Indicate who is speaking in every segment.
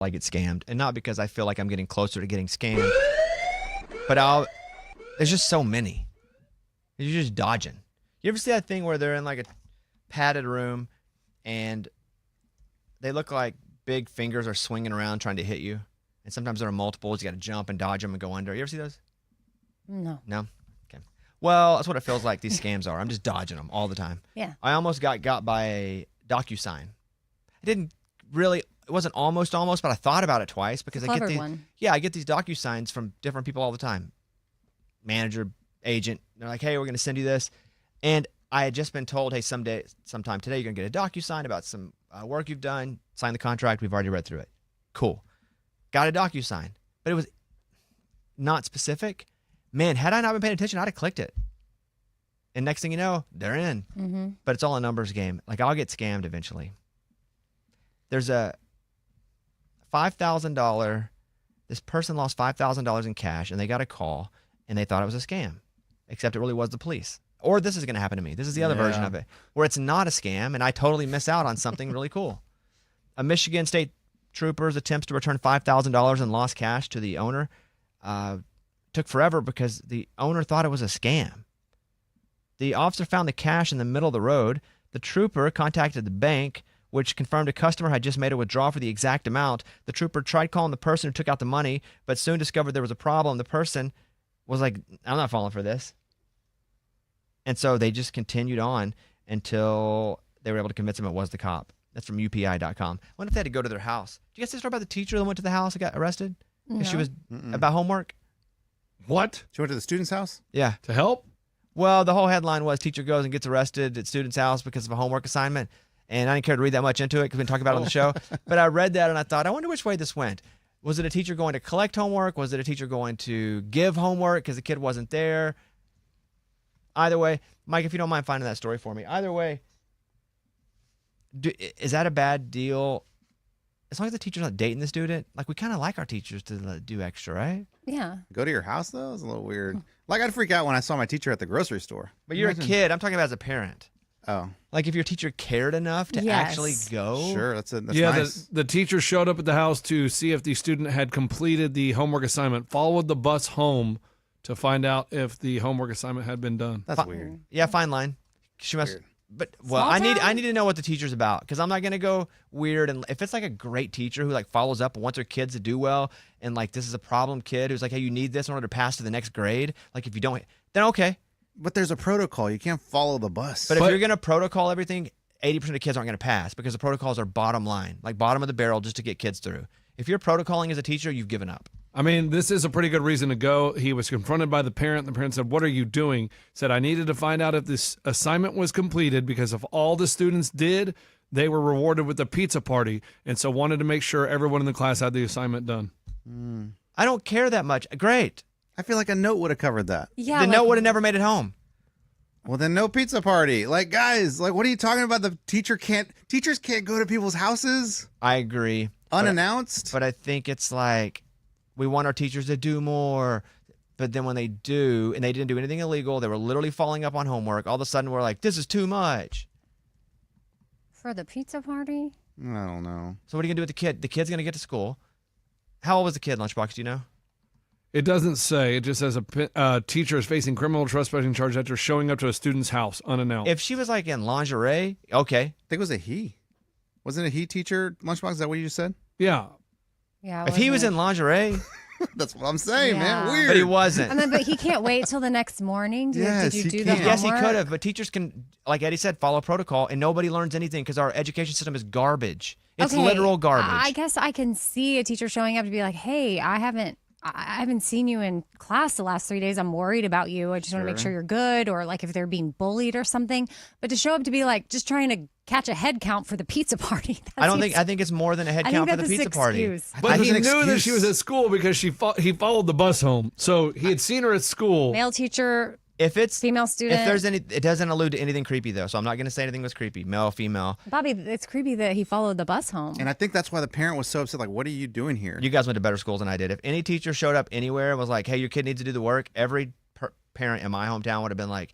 Speaker 1: I get scammed, and not because I feel like I'm getting closer to getting scammed, but there's just so many. You're just dodging. You ever see that thing where they're in like a padded room and they look like big fingers are swinging around trying to hit you, and sometimes there are multiples. You got to jump and dodge them and go under. You ever see those?
Speaker 2: No.
Speaker 1: No? Okay. Well, that's what it feels like these scams are. I'm just dodging them all the time.
Speaker 2: Yeah.
Speaker 1: I almost got by a DocuSign. It wasn't almost, but I thought about it twice because I get these DocuSigns from different people all the time. Manager, agent, they're like, hey, we're going to send you this. And I had just been told, hey, sometime today, you're going to get a DocuSign about some work you've done. Sign the contract. We've already read through it. Cool. Got a DocuSign. But it was not specific. Man, had I not been paying attention, I'd have clicked it. And next thing you know, they're in.
Speaker 2: Mm-hmm.
Speaker 1: But it's all a numbers game. Like, I'll get scammed eventually. There's a $5,000. This person lost $5,000 in cash, and they got a call, and they thought it was a scam, except it really was the police. Or this is going to happen to me. This is the other version of it, where it's not a scam, and I totally miss out on something really cool. A Michigan State trooper's attempts to return $5,000 in lost cash to the owner took forever because the owner thought it was a scam. The officer found the cash in the middle of the road. The trooper contacted the bank, which confirmed a customer had just made a withdrawal for the exact amount. The trooper tried calling the person who took out the money, but soon discovered there was a problem. The person was like, I'm not falling for this. And so they just continued on until they were able to convince him it was the cop. That's from UPI.com. I wonder if they had to go to their house. Did you guys see the story about the teacher that went to the house and got arrested?
Speaker 2: No.
Speaker 1: She was about homework.
Speaker 3: What?
Speaker 4: She went to the student's house?
Speaker 1: Yeah.
Speaker 3: To help?
Speaker 1: Well, the whole headline was teacher goes and gets arrested at student's house because of a homework assignment. And I didn't care to read that much into it because we didn't talk about it on the show. But I read that and I thought, I wonder which way this went. Was it a teacher going to collect homework? Was it a teacher going to give homework because the kid wasn't there? Either way, Mike, if you don't mind finding that story for me. Either way, is that a bad deal? As long as the teacher's not dating the student, like we kind of like our teachers to do extra, right?
Speaker 2: Yeah.
Speaker 4: Go to your house, though? It's a little weird. Like, I'd freak out when I saw my teacher at the grocery store.
Speaker 1: But you're a kid. I'm talking about as a parent.
Speaker 4: Oh.
Speaker 1: Like if your teacher cared enough to actually go.
Speaker 4: Sure, that's
Speaker 3: yeah,
Speaker 4: nice.
Speaker 3: The teacher showed up at the house to see if the student had completed the homework assignment, followed the bus home to find out if the homework assignment had been done.
Speaker 4: That's weird.
Speaker 1: Yeah, fine line. She must.
Speaker 4: Weird.
Speaker 1: But well, I need to know what the teacher's about because I'm not gonna go weird. And if it's like a great teacher who like follows up and wants her kids to do well, and like this is a problem kid who's like, hey, you need this in order to pass to the next grade. Like if you don't, then okay.
Speaker 4: But there's a protocol. You can't follow the bus.
Speaker 1: But if you're gonna protocol everything, 80% of kids aren't gonna pass because the protocols are bottom line, like bottom of the barrel, just to get kids through. If you're protocoling as a teacher, you've given up.
Speaker 3: I mean, this is a pretty good reason to go. He was confronted by the parent. The parent said, what are you doing? Said, I needed to find out if this assignment was completed because if all the students did, they were rewarded with a pizza party. And so wanted to make sure everyone in the class had the assignment done.
Speaker 1: I don't care that much. Great.
Speaker 4: I feel like a note would have covered that.
Speaker 2: Yeah.
Speaker 1: The note would have never made it home.
Speaker 4: Well, then no pizza party. Like, guys, like, what are you talking about? Teachers can't go to people's houses
Speaker 1: I agree.
Speaker 4: unannounced.
Speaker 1: But I think it's like we want our teachers to do more. But then when they do, and they didn't do anything illegal, they were literally following up on homework. All of a sudden, we're like, this is too much.
Speaker 2: For the pizza party?
Speaker 4: I don't know.
Speaker 1: So what are you going to do with the kid? The kid's going to get to school. How old was the kid, Lunchbox? Do you know?
Speaker 3: It doesn't say. It just says a teacher is facing criminal trespassing charge after showing up to a student's house unannounced.
Speaker 1: If she was like in lingerie, okay.
Speaker 4: I think it was a he. Wasn't it a he teacher, Lunchbox? Is that what you just said?
Speaker 3: Yeah.
Speaker 2: Yeah.
Speaker 1: If he was in lingerie,
Speaker 4: That's what I'm saying, man.
Speaker 2: Yeah.
Speaker 4: Weird.
Speaker 1: but he wasn't.
Speaker 2: And then, but he can't wait till the next morning.
Speaker 4: Yes,
Speaker 2: Did you
Speaker 4: he
Speaker 2: do
Speaker 4: can.
Speaker 2: the
Speaker 1: Yes, he
Speaker 2: homework?
Speaker 1: could have, but teachers can, like Eddie said, follow protocol, and nobody learns anything because our education system is garbage. It's
Speaker 2: Okay,
Speaker 1: literal garbage.
Speaker 2: I guess I can see a teacher showing up to be like, "Hey, I haven't seen you in class the last 3 days. I'm worried about you. I just want to make sure you're good." Or like if they're being bullied or something. But to show up to be like just trying to catch a head count for the pizza party.
Speaker 1: I think it's more than a head count for the pizza party.
Speaker 3: But he
Speaker 4: an
Speaker 3: knew that
Speaker 4: excuse.
Speaker 3: she was at school because he followed the bus home. So he had seen her at school.
Speaker 2: Male teacher,
Speaker 1: If it's
Speaker 2: female student.
Speaker 1: if there's any, it doesn't allude to anything creepy though. So I'm not going to say anything was creepy, male, female.
Speaker 2: Bobby, it's creepy that he followed the bus home.
Speaker 4: And I think that's why the parent was so upset. Like, what are you doing here?
Speaker 1: You guys went to better schools than I did. If any teacher showed up anywhere and was like, "Hey, your kid needs to do the work," every parent in my hometown would have been like,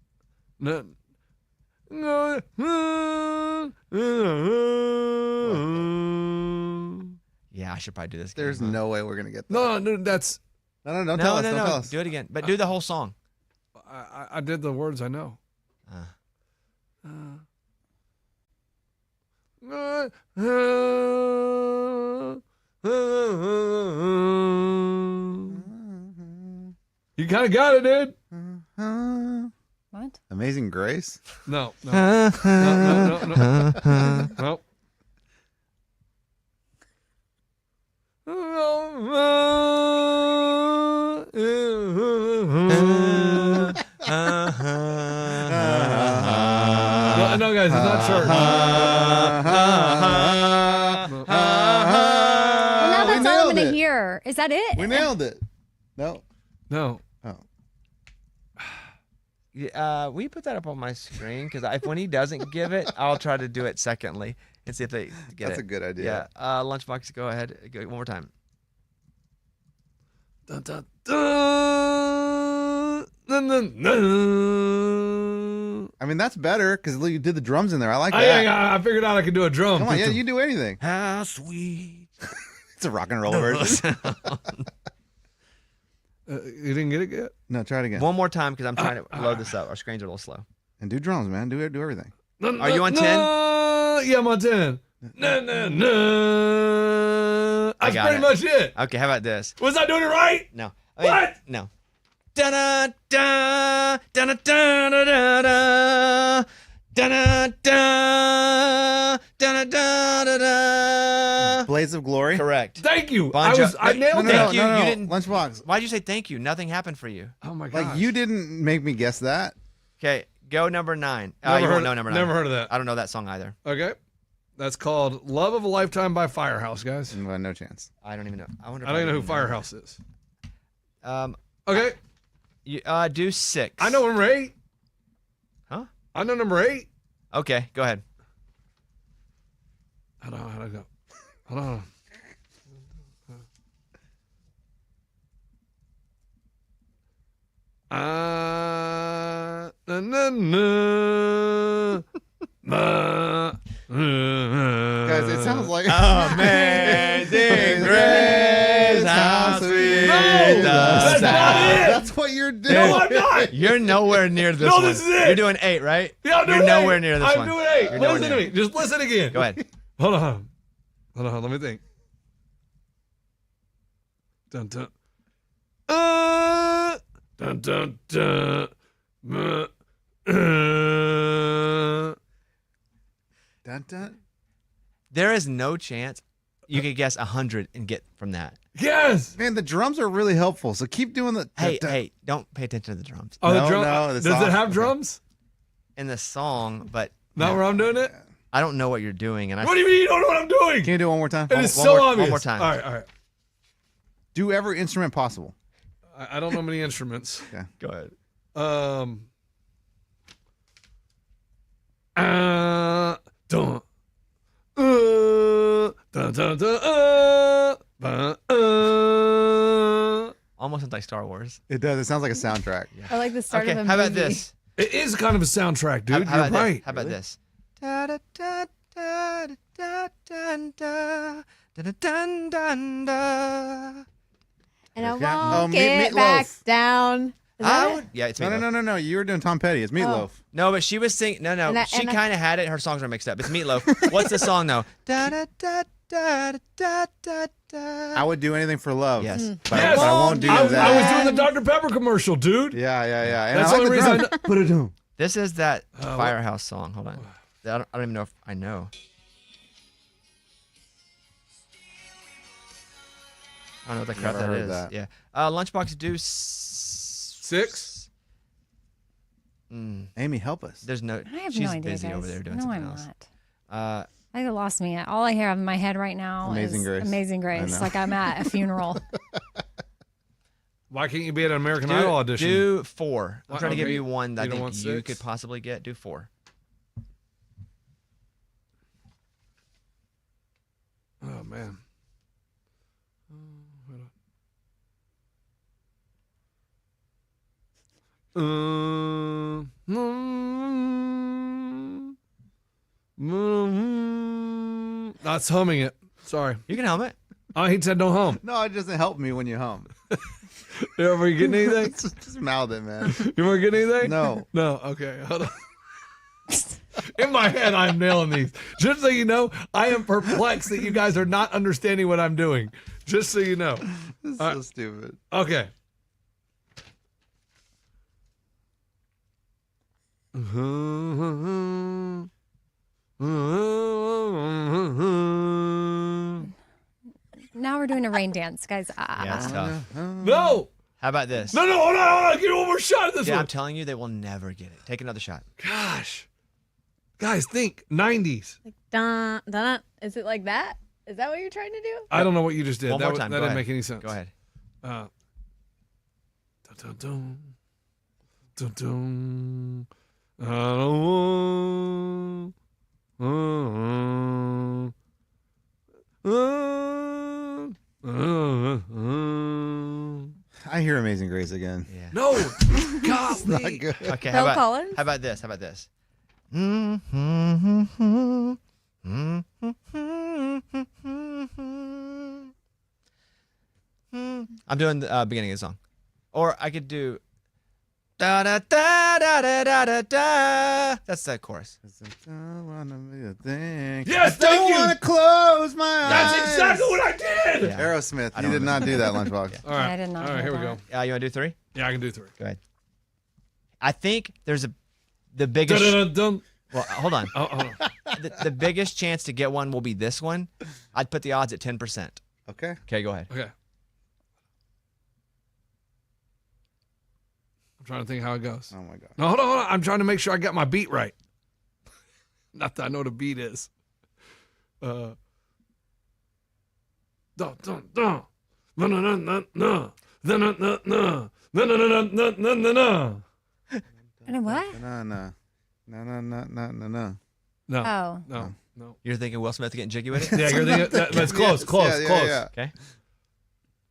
Speaker 3: No. No.
Speaker 1: Yeah, I should probably do this.
Speaker 4: There's
Speaker 1: game, huh?
Speaker 4: no way we're gonna get that.
Speaker 3: No, that's.
Speaker 4: No, don't tell us.
Speaker 1: No,
Speaker 4: Don't tell us.
Speaker 1: do it again. But do the whole song.
Speaker 3: I did the words I know. You kind of got it, dude.
Speaker 2: What?
Speaker 4: Amazing Grace.
Speaker 3: No. No. No, guys, it's not church.
Speaker 2: Well, now that's all I'm
Speaker 4: nailed
Speaker 2: going to
Speaker 4: it.
Speaker 2: hear. Is that it?
Speaker 4: We nailed it. No.
Speaker 3: No.
Speaker 1: We put that up on my screen because when he doesn't give it, I'll try to do it secondly and see if they get
Speaker 4: That's
Speaker 1: it.
Speaker 4: a good idea.
Speaker 1: Yeah. Lunchbox, go ahead. Go one more time.
Speaker 3: Dun, dun, dun. Dun, dun, dun.
Speaker 4: I mean, that's better because you did the drums in there. I like that.
Speaker 3: I figured out I could do a drum.
Speaker 4: Come on, yeah, you do anything.
Speaker 1: How sweet.
Speaker 4: It's a rock and roll version.
Speaker 3: You didn't get it yet?
Speaker 4: No, try it again.
Speaker 1: One more time because I'm trying to load this up. Our screens are a little slow.
Speaker 4: And do drums, man. Do everything.
Speaker 1: Are you on 10?
Speaker 3: Yeah, I'm on 10. No. That's
Speaker 1: got
Speaker 3: pretty
Speaker 1: it.
Speaker 3: much it.
Speaker 1: Okay, how about this?
Speaker 3: Was I doing it right?
Speaker 1: No.
Speaker 3: What?
Speaker 1: No. Da-da-da, da-da-da-da-da-da. Da-da-da, da-da-da-da-da.
Speaker 4: Blades of Glory.
Speaker 1: Correct.
Speaker 3: Thank you.
Speaker 1: Bon Jo-
Speaker 3: I nailed
Speaker 1: No,
Speaker 3: it.
Speaker 1: Thank you. You didn't-
Speaker 4: Lunchbox.
Speaker 1: Why'd you say thank you? Nothing happened for you.
Speaker 3: Oh my god.
Speaker 4: Like, you didn't make me guess that.
Speaker 1: Okay, go number 9.
Speaker 3: Never
Speaker 1: You
Speaker 3: heard-
Speaker 1: won't know number 9.
Speaker 3: never heard of that.
Speaker 1: I don't know that song either.
Speaker 3: Okay. That's called Love of a Lifetime by Firehouse, guys.
Speaker 4: No chance.
Speaker 1: I don't even know. I wonder.
Speaker 3: I don't even know who Firehouse is. Okay.
Speaker 1: You, do 6.
Speaker 3: I know number 8.
Speaker 1: Huh?
Speaker 3: I know number 8.
Speaker 1: Okay, go ahead.
Speaker 3: I don't know how to go. Hold on.
Speaker 4: Guys, it sounds like
Speaker 1: Amazing Grace, how sweet
Speaker 3: No,
Speaker 1: the
Speaker 3: that's
Speaker 1: sound.
Speaker 3: not it.
Speaker 4: That's what you're doing.
Speaker 3: No, I'm not.
Speaker 1: You're nowhere near this
Speaker 3: No,
Speaker 1: one.
Speaker 3: this is it.
Speaker 1: You're doing 8, right?
Speaker 3: Yeah, I'm
Speaker 1: You're
Speaker 3: doing
Speaker 1: nowhere
Speaker 3: 8.
Speaker 1: near this
Speaker 3: I'm
Speaker 1: one.
Speaker 3: doing 8.
Speaker 1: You're nowhere
Speaker 3: Listen to
Speaker 1: near.
Speaker 3: me. Just listen again.
Speaker 1: Go ahead.
Speaker 3: Hold on. Let me think. Dun dun. Dun dun dun.
Speaker 4: Dun, dun.
Speaker 1: There is no chance you could guess 100 and get from that.
Speaker 3: Yes.
Speaker 4: Man, the drums are really helpful. So keep doing the.
Speaker 1: Hey, don't pay attention to the drums
Speaker 3: Oh,
Speaker 4: No,
Speaker 3: the drum.
Speaker 4: no, the
Speaker 3: Does
Speaker 4: song.
Speaker 3: it have
Speaker 4: Okay.
Speaker 3: drums?
Speaker 1: in the song, but
Speaker 3: Not where I'm doing it.
Speaker 1: I don't know what you're doing. And
Speaker 3: What do you mean you don't know what I'm doing?
Speaker 4: Can you do it one more time?
Speaker 3: It is
Speaker 1: one
Speaker 3: so
Speaker 1: more- one
Speaker 3: obvious.
Speaker 1: more time.
Speaker 3: All right.
Speaker 4: Do every instrument possible.
Speaker 3: I don't know many instruments.
Speaker 1: go ahead.
Speaker 3: Dun. Dun, dun, dun,
Speaker 1: Almost sounds like Star Wars.
Speaker 4: It does. It sounds like a soundtrack.
Speaker 2: I like the start
Speaker 1: Okay,
Speaker 2: of a
Speaker 1: how about
Speaker 2: movie.
Speaker 1: this?
Speaker 3: It is kind of a soundtrack, dude.
Speaker 1: How
Speaker 3: You're
Speaker 1: about
Speaker 3: right.
Speaker 1: this? How about this? Da da da da da da da da da da da.
Speaker 2: And I
Speaker 4: Yeah.
Speaker 2: won't
Speaker 4: Oh,
Speaker 2: get back down. Is that it?
Speaker 1: Yeah, it's
Speaker 4: No,
Speaker 1: Meatloaf.
Speaker 4: no. You were doing Tom Petty. It's Meatloaf.
Speaker 1: No, but she was singing. No,
Speaker 2: And I-
Speaker 1: she
Speaker 2: and I-
Speaker 1: kind of had it. Her songs are mixed up. It's Meatloaf. What's the song though? Da da da da da da da.
Speaker 4: I would do anything for love.
Speaker 1: Yes.
Speaker 4: But,
Speaker 3: Yes.
Speaker 4: but I won't do
Speaker 3: I
Speaker 4: that.
Speaker 3: was doing the Dr. Pepper commercial, dude.
Speaker 4: Yeah. And
Speaker 3: That's
Speaker 4: I
Speaker 3: the
Speaker 4: like
Speaker 3: only
Speaker 4: the
Speaker 3: reason
Speaker 4: drum.
Speaker 3: Put it down.
Speaker 1: This is that Firehouse song. Hold on. I don't even know if I know. I don't know what the crap
Speaker 4: Never
Speaker 1: that
Speaker 4: heard
Speaker 1: is.
Speaker 4: that.
Speaker 1: Yeah. Lunchbox do
Speaker 3: 6.
Speaker 4: Amy, help us.
Speaker 1: There's no.
Speaker 2: I have
Speaker 1: she's
Speaker 2: no idea,
Speaker 1: busy
Speaker 2: guys.
Speaker 1: over there doing
Speaker 2: no,
Speaker 1: something
Speaker 2: I'm
Speaker 1: else.
Speaker 2: not. I think it lost me. All I hear in my head right now
Speaker 4: Amazing
Speaker 2: is
Speaker 4: Grace.
Speaker 2: Amazing
Speaker 4: I
Speaker 2: Grace.
Speaker 4: know.
Speaker 2: Like I'm at a funeral.
Speaker 3: Why can't you be at an American Idol audition?
Speaker 1: Do 4. I'm
Speaker 3: Why-
Speaker 1: trying to give
Speaker 3: okay.
Speaker 1: you one that
Speaker 3: You
Speaker 1: I
Speaker 3: don't
Speaker 1: think
Speaker 3: want
Speaker 1: you
Speaker 3: 6?
Speaker 1: could possibly get. Do 4.
Speaker 3: Oh, man. That's humming it. Sorry.
Speaker 1: You can hum it.
Speaker 3: Oh, he said no hum.
Speaker 4: No, it doesn't help me when you hum.
Speaker 3: Were you getting anything?
Speaker 4: Just mouth it, man.
Speaker 3: You weren't getting anything?
Speaker 4: No.
Speaker 3: No. Okay. Hold on. In my head, I'm nailing these. Just so you know, I am perplexed that you guys are not understanding what I'm doing. Just so you know.
Speaker 4: This is so stupid.
Speaker 3: Okay.
Speaker 2: Now we're doing a rain dance, guys.
Speaker 1: Yeah, it's tough.
Speaker 3: No.
Speaker 1: How about this?
Speaker 3: No, hold on. Give me one more shot at this
Speaker 1: Yeah,
Speaker 3: one.
Speaker 1: I'm telling you, they will never get it. Take another shot.
Speaker 3: Gosh. Guys, think 90s.
Speaker 5: Like, dun, dun, dun. Is it like that? Is that what you're trying to do?
Speaker 3: I don't know what you just did.
Speaker 1: One more time.
Speaker 3: That
Speaker 1: Go
Speaker 3: didn't
Speaker 1: ahead.
Speaker 3: make any sense.
Speaker 1: Go ahead.
Speaker 3: Dun, dun, dun. Dun, dun.
Speaker 4: I hear Amazing Grace again.
Speaker 1: Yeah.
Speaker 3: No.
Speaker 4: It's not
Speaker 3: Golly.
Speaker 4: good.
Speaker 1: Okay.
Speaker 5: Phil Collins?
Speaker 1: How about this? How about this? I'm doing the beginning of the song, or I could do da da da da da da da da. That's the chorus.
Speaker 4: I don't wanna be a thing.
Speaker 3: Yes,
Speaker 4: I don't
Speaker 3: thank you.
Speaker 4: want to close my eyes.
Speaker 3: That's exactly what I did.
Speaker 1: Yeah.
Speaker 4: Aerosmith.
Speaker 1: I
Speaker 4: You
Speaker 1: don't
Speaker 4: did not do that, Lunchbox.
Speaker 3: All right.
Speaker 2: I did not
Speaker 3: All right,
Speaker 2: hear
Speaker 3: here we go.
Speaker 2: that.
Speaker 1: You want to do 3?
Speaker 3: Yeah, I can do 3.
Speaker 1: Go ahead. I think there's the biggest.
Speaker 3: Dun, dun, dun.
Speaker 1: Well, hold on.
Speaker 3: Oh, hold on.
Speaker 1: The biggest chance to get one will be this one. I'd put the odds at 10%.
Speaker 4: Okay.
Speaker 1: Okay, go ahead.
Speaker 3: Okay. I'm trying to think how it goes.
Speaker 4: Oh my god.
Speaker 3: No, hold on. I'm trying to make sure I got my beat right. Not that I know what a beat is. Dun, dun, dun. No, no, no, no, no. No, no, no, no. No, no, no, no, no, no, no.
Speaker 2: And what?
Speaker 4: No, no. No, no, no, no, no, no.
Speaker 3: No,
Speaker 2: Oh.
Speaker 3: no, no.
Speaker 1: You're thinking Will Smith getting jiggy with it?
Speaker 3: Yeah, you're thinking that's close,
Speaker 4: Yes,
Speaker 3: close,
Speaker 4: yeah,
Speaker 3: close.
Speaker 4: yeah.
Speaker 1: Okay.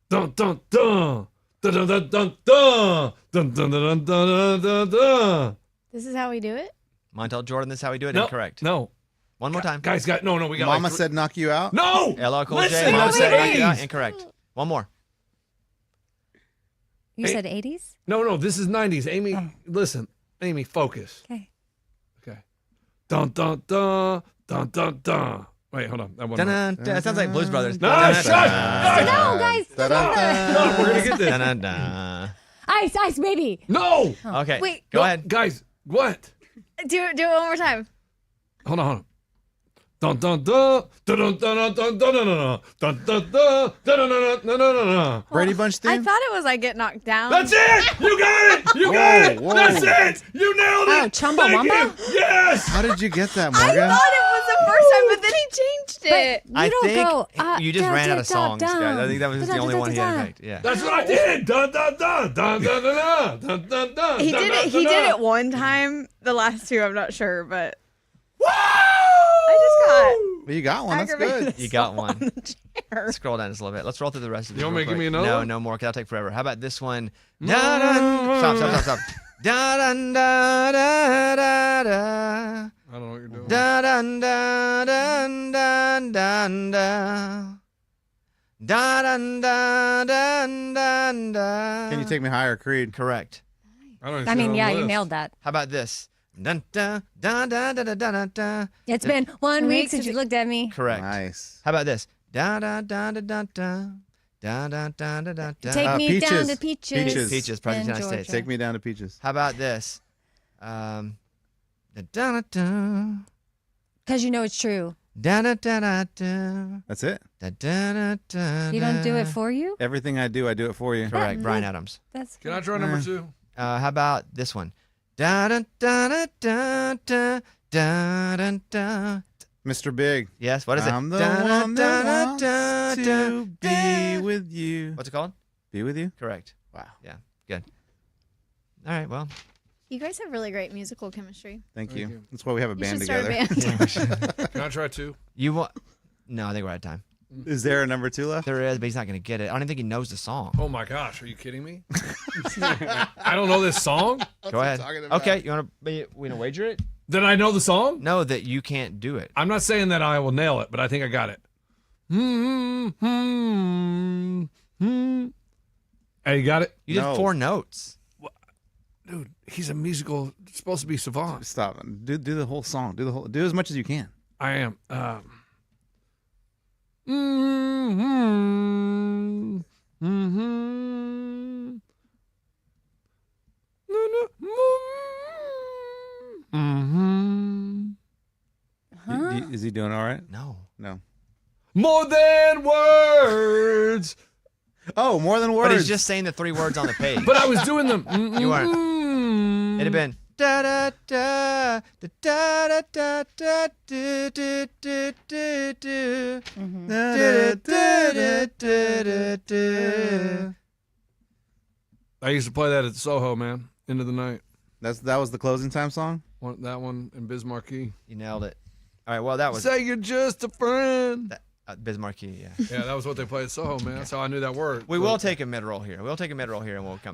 Speaker 3: Dun, dun, dun. Dun, dun, dun, dun, dun. Dun, dun, dun, dun, dun, dun, dun.
Speaker 5: This is how we do it?
Speaker 1: Montel Jordan, this is how we do it.
Speaker 3: No,
Speaker 1: Incorrect.
Speaker 3: No.
Speaker 1: One more time.
Speaker 3: Guys, no, we got
Speaker 4: Mama
Speaker 3: like
Speaker 4: said knock you out.
Speaker 3: no.
Speaker 1: LL Cool
Speaker 3: Listen,
Speaker 1: J. Mom
Speaker 3: no,
Speaker 1: said knock it out.
Speaker 3: please.
Speaker 1: Incorrect. One more.
Speaker 2: You
Speaker 3: Hey.
Speaker 2: said 80s?
Speaker 3: No, this is 90s. Amy,
Speaker 2: Oh.
Speaker 3: listen. Amy, focus.
Speaker 2: Okay.
Speaker 3: Okay. Dun, dun, dun, dun, dun, dun. Wait, hold on. That one.
Speaker 1: Dun-dun, dun. It sounds like Blues Brothers.
Speaker 3: No,
Speaker 1: Dun-dun,
Speaker 3: shut
Speaker 1: dun.
Speaker 2: No, guys.
Speaker 3: No, we're going to get this.
Speaker 1: Dun-dun-dun.
Speaker 2: Ice, ice, baby.
Speaker 3: No.
Speaker 1: Okay.
Speaker 5: Wait.
Speaker 1: Go
Speaker 3: No,
Speaker 1: ahead.
Speaker 3: Guys, what?
Speaker 5: Do it one more time.
Speaker 3: Hold on. Dun, dun, dun. Dun, dun, dun, dun, dun, dun, dun, dun, dun, dun, dun, dun, dun, dun, dun, dun.
Speaker 4: Brady Bunch
Speaker 5: I
Speaker 4: theme.
Speaker 5: thought it was I get knocked down.
Speaker 3: That's it! You got it! You got it!
Speaker 4: Whoa, whoa.
Speaker 3: That's it! You nailed it!
Speaker 2: Oh, Chumbawamba?
Speaker 3: Thank you. Yes!
Speaker 4: How did you get that,
Speaker 5: I
Speaker 4: Morgan?
Speaker 5: thought it was the first time, but then he changed it.
Speaker 2: You don't
Speaker 1: think
Speaker 2: go.
Speaker 1: you just ran out of songs, guys. I think that was the only one he had picked. Yeah.
Speaker 3: That's what I did! Dun, dun, dun, dun, dun, dun, dun, dun, dun,
Speaker 5: He
Speaker 3: dun,
Speaker 5: did
Speaker 3: dun,
Speaker 5: it. He
Speaker 3: dun,
Speaker 5: did
Speaker 3: dun.
Speaker 5: it one time. The last two, I'm not sure, but
Speaker 3: Woo!
Speaker 5: I just
Speaker 4: Well, you got one. That's
Speaker 5: aggravated.
Speaker 4: good.
Speaker 1: You got
Speaker 5: on
Speaker 1: one.
Speaker 5: the chair.
Speaker 1: Scroll down just a little bit. Let's roll through the rest of these.
Speaker 3: You want me
Speaker 1: real
Speaker 3: to give me
Speaker 1: quick.
Speaker 3: another
Speaker 1: No,
Speaker 3: one?
Speaker 1: no more. 'Cause that'll take forever. How about this one? Stop. Da dun da da da da.
Speaker 3: I don't know what you're doing.
Speaker 1: Da dun da dun dun dun da. Da dun da dun dun da.
Speaker 4: Can you take me higher, Creed?
Speaker 1: Correct.
Speaker 3: I don't even
Speaker 2: I
Speaker 3: see it
Speaker 2: mean,
Speaker 3: on
Speaker 2: yeah,
Speaker 3: the
Speaker 2: you
Speaker 3: list.
Speaker 2: nailed that.
Speaker 1: How about this? Dun da da da da da da da.
Speaker 2: It's been 1 week
Speaker 5: Weeks
Speaker 2: since you
Speaker 5: is-
Speaker 2: looked at me.
Speaker 1: Correct.
Speaker 4: Nice.
Speaker 1: How about this? Da da da da da da. Da da da da da da.
Speaker 2: Take me down
Speaker 4: Peaches.
Speaker 2: to Peaches.
Speaker 4: Peaches.
Speaker 1: Peaches, President of the
Speaker 2: in
Speaker 1: United States.
Speaker 2: Georgia.
Speaker 4: Take me down to Peaches.
Speaker 1: How about this? Da da da
Speaker 2: Because you know it's true.
Speaker 1: da da da da da
Speaker 4: That's it.
Speaker 1: da da da.
Speaker 2: You don't do it for you?
Speaker 4: Everything I do it for you.
Speaker 1: Correct. Brian Adams.
Speaker 2: That's
Speaker 3: Can I try number 2?
Speaker 1: How about this one? Da da da da da da da da da.
Speaker 4: Mr. Big.
Speaker 1: Yes. What is it?
Speaker 4: I'm the
Speaker 1: Da, da,
Speaker 4: one
Speaker 1: da,
Speaker 4: that
Speaker 1: da,
Speaker 4: wants
Speaker 1: da,
Speaker 4: to
Speaker 1: da.
Speaker 4: be with you.
Speaker 1: What's it called?
Speaker 4: Be with you?
Speaker 1: Correct.
Speaker 4: Wow.
Speaker 1: Yeah. Good. All right. Well.
Speaker 5: You guys have really great musical chemistry.
Speaker 4: Thank
Speaker 3: Thank
Speaker 4: you.
Speaker 3: you.
Speaker 4: That's why we have a
Speaker 5: You
Speaker 4: band
Speaker 5: should start
Speaker 4: together.
Speaker 5: a band.
Speaker 3: Can I try 2?
Speaker 1: You want? No, I think we're out of time.
Speaker 4: Is there a number 2 left?
Speaker 1: There is, but he's not going to get it. I don't even think he knows the song.
Speaker 3: Oh my gosh, are you kidding me? I don't know this song?
Speaker 1: Go ahead.
Speaker 4: talking about.
Speaker 1: Okay. You want to wager it?
Speaker 3: That I know the song?
Speaker 1: No, that you can't do it.
Speaker 3: I'm not saying that I will nail it, but I think I got it. Hey, you got it?
Speaker 1: You did
Speaker 4: No.
Speaker 1: 4 notes.
Speaker 3: Dude, he's a musical, supposed to be savant.
Speaker 4: Stop. Do the whole song. Do as much as you can.
Speaker 3: I am.
Speaker 4: Is he doing all right?
Speaker 1: No.
Speaker 4: No.
Speaker 3: More than words.
Speaker 4: Oh, more than words.
Speaker 1: But he's just saying the 3 words on the page.
Speaker 3: But I was doing them.
Speaker 1: You weren't. It'd have been da da da da da da da do do do do do do do do do.
Speaker 3: I used to play that at Soho, man. End of the night.
Speaker 4: That was the closing time song.
Speaker 3: That one in Biz Marquee.
Speaker 1: You nailed it. All right. Well, that was
Speaker 3: Say you're just a friend.
Speaker 1: Biz Marquee. Yeah.
Speaker 3: Yeah, that was what they played at Soho, man. That's how I knew that word.
Speaker 1: We will take a mid roll here. We'll take a mid roll here, and we'll come back.